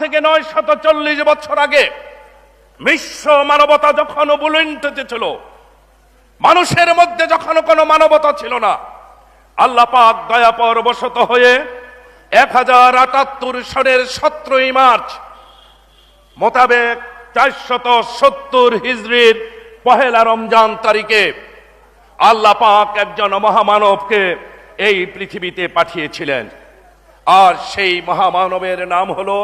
থেকে 940 বছর আগে বিশ্ব মানবতা যখন বুলুন্ঠিত ছিল, মানুষের মধ্যে যখন কোনো মানবতা ছিল না, আল্লাহ পাক দয়া পরবশত হয়ে 1078 সনের 17 মার্চ মোতাবেক 470 হিজরির পহেলা রমজান তারিখে আল্লাহ পাক একজন মহামানবকে এই পৃথিবীতে পাঠিয়েছিলেন। আর সেই মহামানবের নাম হলো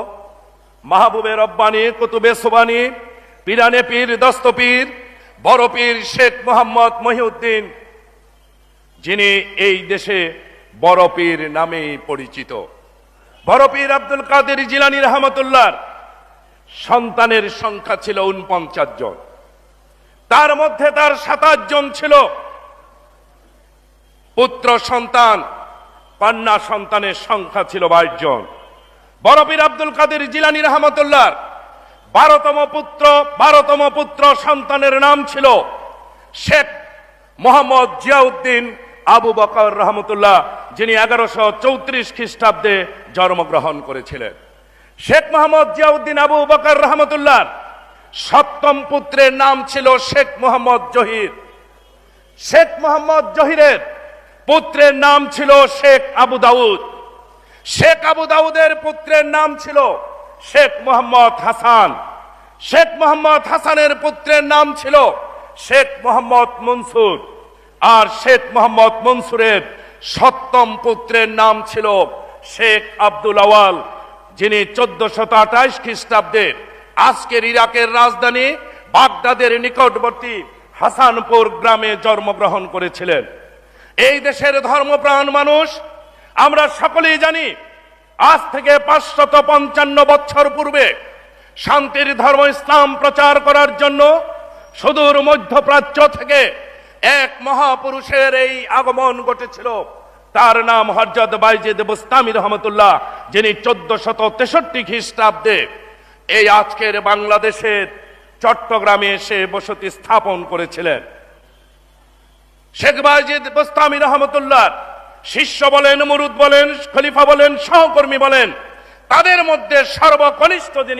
মাহবুবে রব্বানী, কুতুবে সুবানী, পীরানে পীর, দস্তপীর, বড় পীর শেখ মোহাম্মদ মহিউদ্দিন, যিনি এই দেশে বড় পীর নামে পরিচিত। বড় পীর আব্দুল কাদের জিলানী রহমতুল্লাহর সন্তানের সংখ্যা ছিল 49 জন। তার মধ্যে তার 27 জন ছিল পুত্র সন্তান, কন্যা সন্তানের সংখ্যা ছিল 22 জন। বড় পীর আব্দুল কাদের জিলানী রহমতুল্লাহর 12তম পুত্র সন্তানের নাম ছিল শেখ মোহাম্মদ জিয়াউদ্দিন আবু বকর রহমতুল্লাহ, যিনি 1134 খ্রিস্টাব্দে জন্মগ্রহণ করেছিলেন। শেখ মোহাম্মদ জিয়াউদ্দিন আবু বকর রহমতুল্লাহর 7ম পুত্রের নাম ছিল শেখ মোহাম্মদ জহির। শেখ মোহাম্মদ জহিরের পুত্রের নাম ছিল শেখ আবু দাউদ। শেখ আবু দাউদের পুত্রের নাম ছিল শেখ মোহাম্মদ হাসান। শেখ মোহাম্মদ হাসানের পুত্রের নাম ছিল শেখ মোহাম্মদ মনসুর। আর শেখ মোহাম্মদ মনসুরের 7ম পুত্রের নাম ছিল শেখ আব্দুল আওয়াল, যিনি 1428 খ্রিস্টাব্দে আজকের ইরাকের রাজধানী বাগদাদের নিকটবর্তী হাসানপুর গ্রামে জন্মগ্রহণ করেছিলেন। এই দেশের ধর্মপ্রাণ মানুষ আমরা সকলেই জানি, আজ থেকে 555 বছর পূর্বে শান্তির ধর্ম ইসলাম প্রচার করার জন্য সুদূর মধ্যপ্রাচ্য থেকে এক মহাপুরুষের এই আগমন ঘটেছিল। তার নাম হযরত বাইজিদ বুস্তামি রহমতুল্লাহ, যিনি 1463 খ্রিস্টাব্দে এই আজকের বাংলাদেশের চট্টগ্রামে এসে বসতি স্থাপন করেছিলেন। শেখ বাইজিদ বুস্তামি রহমতুল্লাহ শিষ্য বলেন, মুরিদ বলেন, খলিফা বলেন, সহকর্মী বলেন, তাদের মধ্যে সর্বকনিষ্ঠ যিনি